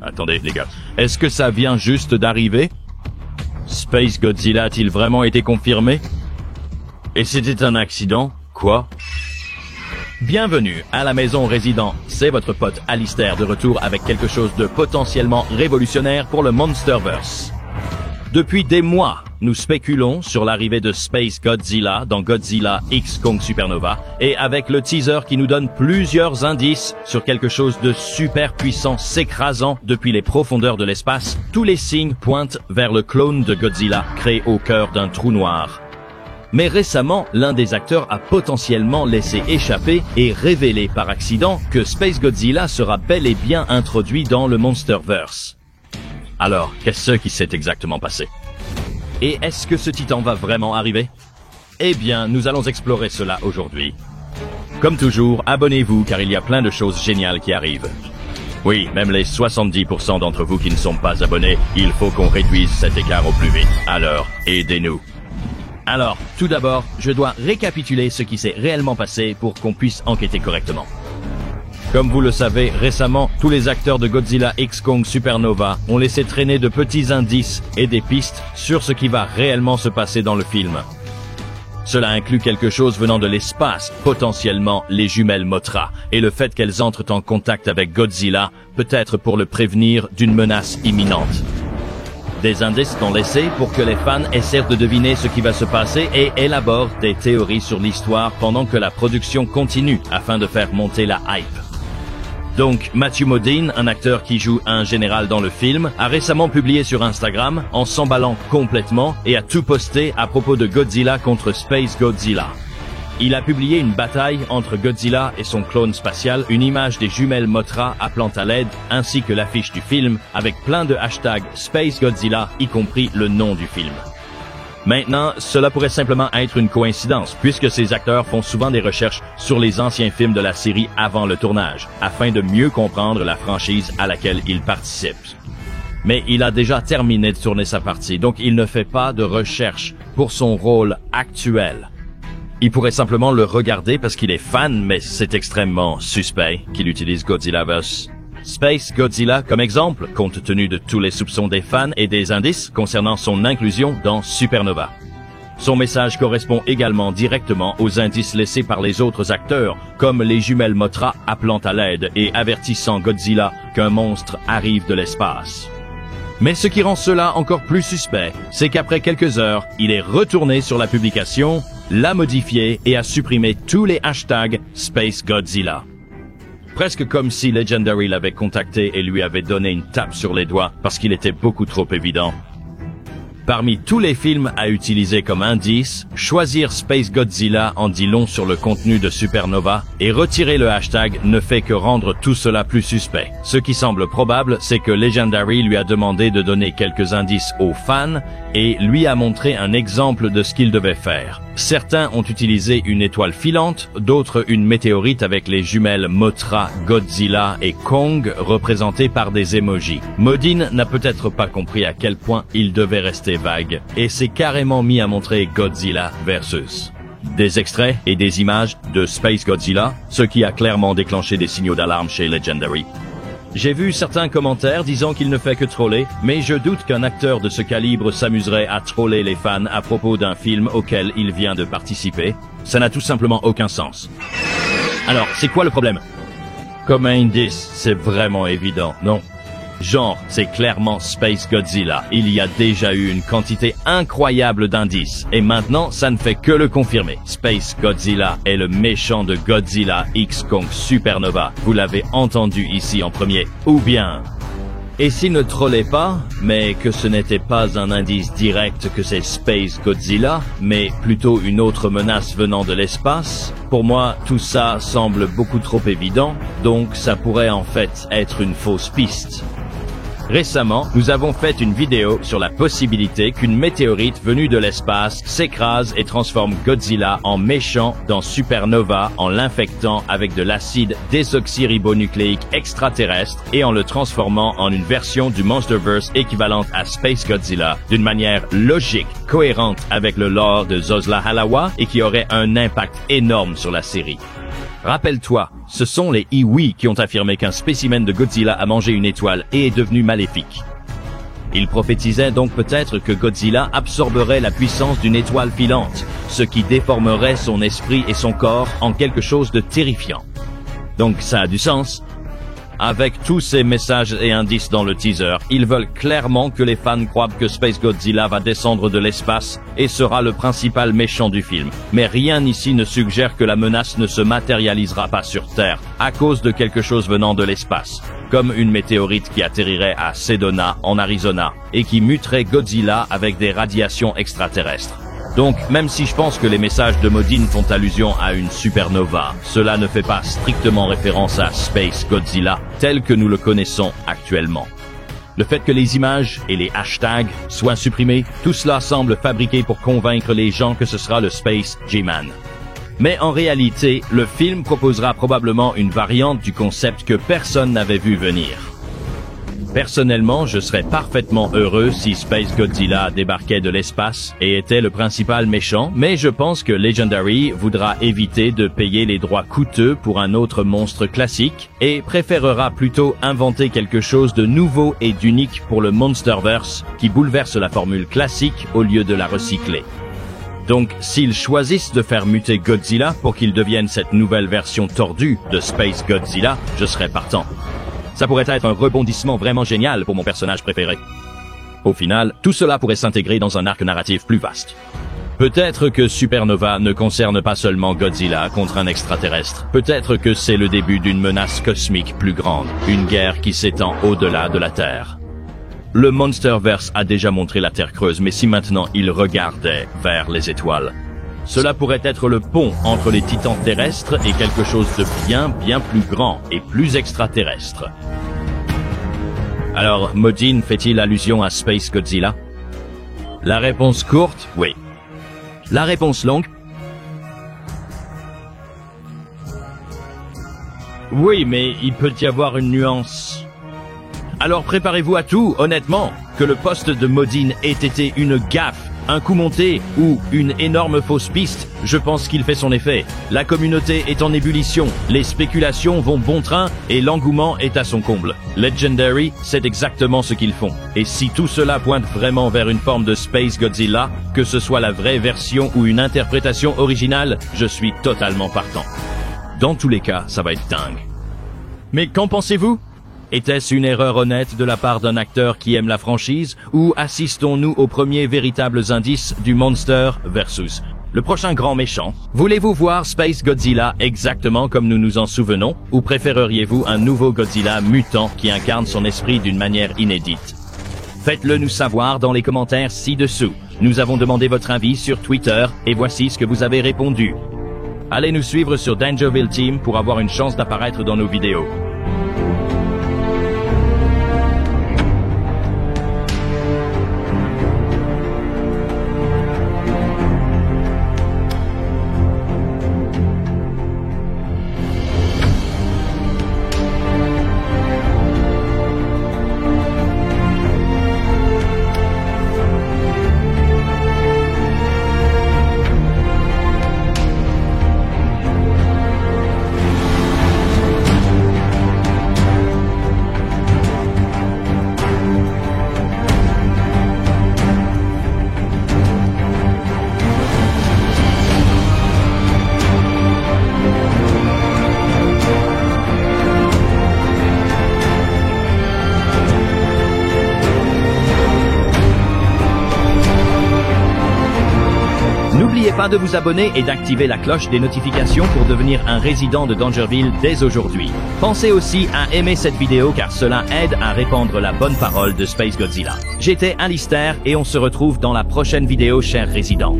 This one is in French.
Attendez, les gars. Est-ce que ça vient juste d'arriver? Space Godzilla a-t-il vraiment été confirmé? Et c'était un accident? Quoi? Bienvenue à la maison résident. C'est votre pote Alistair de retour avec quelque chose de potentiellement révolutionnaire pour le Monsterverse. Depuis des mois, nous spéculons sur l'arrivée de Space Godzilla dans Godzilla X Kong Supernova et avec le teaser qui nous donne plusieurs indices sur quelque chose de super puissant s'écrasant depuis les profondeurs de l'espace, tous les signes pointent vers le clone de Godzilla créé au cœur d'un trou noir. Mais récemment, l'un des acteurs a potentiellement laissé échapper et révélé par accident que Space Godzilla sera bel et bien introduit dans le Monsterverse. Alors, qu'est-ce qui s'est exactement passé? Et est-ce que ce titan va vraiment arriver? Eh bien, nous allons explorer cela aujourd'hui. Comme toujours, abonnez-vous car il y a plein de choses géniales qui arrivent. Oui, même les 70% d'entre vous qui ne sont pas abonnés, il faut qu'on réduise cet écart au plus vite. Alors, aidez-nous. Alors, tout d'abord, je dois récapituler ce qui s'est réellement passé pour qu'on puisse enquêter correctement. Comme vous le savez, récemment, tous les acteurs de Godzilla X Kong Supernova ont laissé traîner de petits indices et des pistes sur ce qui va réellement se passer dans le film. Cela inclut quelque chose venant de l'espace, potentiellement les jumelles Mothra, et le fait qu'elles entrent en contact avec Godzilla, peut-être pour le prévenir d'une menace imminente. Des indices sont laissés pour que les fans essaient de deviner ce qui va se passer et élaborent des théories sur l'histoire pendant que la production continue afin de faire monter la hype. Donc, Matthew Modine, un acteur qui joue un général dans le film, a récemment publié sur Instagram en s'emballant complètement et a tout posté à propos de Godzilla contre Space Godzilla. Il a publié une bataille entre Godzilla et son clone spatial, une image des jumelles Mothra appelant à l'aide, ainsi que l'affiche du film, avec plein de hashtags Space Godzilla, y compris le nom du film. Maintenant, cela pourrait simplement être une coïncidence, puisque ces acteurs font souvent des recherches sur les anciens films de la série avant le tournage, afin de mieux comprendre la franchise à laquelle ils participent. Mais il a déjà terminé de tourner sa partie, donc il ne fait pas de recherche pour son rôle actuel. Il pourrait simplement le regarder parce qu'il est fan, mais c'est extrêmement suspect qu'il utilise Godzillaverse. Space Godzilla comme exemple, compte tenu de tous les soupçons des fans et des indices concernant son inclusion dans Supernova. Son message correspond également directement aux indices laissés par les autres acteurs, comme les jumelles Mothra appelant à l'aide et avertissant Godzilla qu'un monstre arrive de l'espace. Mais ce qui rend cela encore plus suspect, c'est qu'après quelques heures, il est retourné sur la publication, l'a modifié et a supprimé tous les hashtags Space Godzilla. Presque comme si Legendary l'avait contacté et lui avait donné une tape sur les doigts parce qu'il était beaucoup trop évident. Parmi tous les films à utiliser comme indice, choisir Space Godzilla en dit long sur le contenu de Supernova et retirer le hashtag ne fait que rendre tout cela plus suspect. Ce qui semble probable, c'est que Legendary lui a demandé de donner quelques indices aux fans et lui a montré un exemple de ce qu'il devait faire. Certains ont utilisé une étoile filante, d'autres une météorite avec les jumelles Mothra, Godzilla et Kong représentées par des emojis. Modine n'a peut-être pas compris à quel point il devait rester vague et s'est carrément mis à montrer Godzilla versus des extraits et des images de Space Godzilla, ce qui a clairement déclenché des signaux d'alarme chez Legendary. J'ai vu certains commentaires disant qu'il ne fait que troller, mais je doute qu'un acteur de ce calibre s'amuserait à troller les fans à propos d'un film auquel il vient de participer. Ça n'a tout simplement aucun sens. Alors, c'est quoi le problème? Comme un indice, c'est vraiment évident, non? Genre, c'est clairement Space Godzilla. Il y a déjà eu une quantité incroyable d'indices. Et maintenant, ça ne fait que le confirmer. Space Godzilla est le méchant de Godzilla X Kong Supernova. Vous l'avez entendu ici en premier. Ou bien... Et s'il ne trollait pas, mais que ce n'était pas un indice direct que c'est Space Godzilla, mais plutôt une autre menace venant de l'espace, pour moi, tout ça semble beaucoup trop évident, donc ça pourrait en fait être une fausse piste. Récemment, nous avons fait une vidéo sur la possibilité qu'une météorite venue de l'espace s'écrase et transforme Godzilla en méchant dans Supernova en l'infectant avec de l'acide désoxyribonucléique extraterrestre et en le transformant en une version du Monsterverse équivalente à Space Godzilla d'une manière logique, cohérente avec le lore de Zosla Halawa et qui aurait un impact énorme sur la série. Rappelle-toi, ce sont les Iwi qui ont affirmé qu'un spécimen de Godzilla a mangé une étoile et est devenu maléfique. Ils prophétisaient donc peut-être que Godzilla absorberait la puissance d'une étoile filante, ce qui déformerait son esprit et son corps en quelque chose de terrifiant. Donc ça a du sens. Avec tous ces messages et indices dans le teaser, ils veulent clairement que les fans croient que Space Godzilla va descendre de l'espace et sera le principal méchant du film. Mais rien ici ne suggère que la menace ne se matérialisera pas sur Terre à cause de quelque chose venant de l'espace, comme une météorite qui atterrirait à Sedona, en Arizona, et qui muterait Godzilla avec des radiations extraterrestres. Donc, même si je pense que les messages de Modine font allusion à une supernova, cela ne fait pas strictement référence à Space Godzilla tel que nous le connaissons actuellement. Le fait que les images et les hashtags soient supprimés, tout cela semble fabriqué pour convaincre les gens que ce sera le Space G-Man. Mais en réalité, le film proposera probablement une variante du concept que personne n'avait vu venir. Personnellement, je serais parfaitement heureux si Space Godzilla débarquait de l'espace et était le principal méchant, mais je pense que Legendary voudra éviter de payer les droits coûteux pour un autre monstre classique et préférera plutôt inventer quelque chose de nouveau et d'unique pour le Monsterverse qui bouleverse la formule classique au lieu de la recycler. Donc, s'ils choisissent de faire muter Godzilla pour qu'il devienne cette nouvelle version tordue de Space Godzilla, je serais partant. Ça pourrait être un rebondissement vraiment génial pour mon personnage préféré. Au final, tout cela pourrait s'intégrer dans un arc narratif plus vaste. Peut-être que Supernova ne concerne pas seulement Godzilla contre un extraterrestre. Peut-être que c'est le début d'une menace cosmique plus grande, une guerre qui s'étend au-delà de la Terre. Le Monsterverse a déjà montré la Terre creuse, mais si maintenant il regardait vers les étoiles, cela pourrait être le pont entre les titans terrestres et quelque chose de bien plus grand et plus extraterrestre. Alors, Modine fait-il allusion à Space Godzilla? La réponse courte, oui. La réponse longue? Oui, mais il peut y avoir une nuance. Alors préparez-vous à tout, honnêtement, que le poste de Modine ait été une gaffe, un coup monté ou une énorme fausse piste, je pense qu'il fait son effet. La communauté est en ébullition, les spéculations vont bon train et l'engouement est à son comble. Legendary, c'est exactement ce qu'ils font. Et si tout cela pointe vraiment vers une forme de Space Godzilla, que ce soit la vraie version ou une interprétation originale, je suis totalement partant. Dans tous les cas, ça va être dingue. Mais qu'en pensez-vous ? Était-ce une erreur honnête de la part d'un acteur qui aime la franchise, ou assistons-nous aux premiers véritables indices du Monster versus le prochain grand méchant? Voulez-vous voir Space Godzilla exactement comme nous nous en souvenons, ou préféreriez-vous un nouveau Godzilla mutant qui incarne son esprit d'une manière inédite? Faites-le nous savoir dans les commentaires ci-dessous. Nous avons demandé votre avis sur Twitter, et voici ce que vous avez répondu. Allez nous suivre sur Dangerville Team pour avoir une chance d'apparaître dans nos vidéos. N'oubliez pas de vous abonner et d'activer la cloche des notifications pour devenir un résident de Dangerville dès aujourd'hui. Pensez aussi à aimer cette vidéo car cela aide à répandre la bonne parole de Space Godzilla. J'étais Alistair et on se retrouve dans la prochaine vidéo, chers résidents.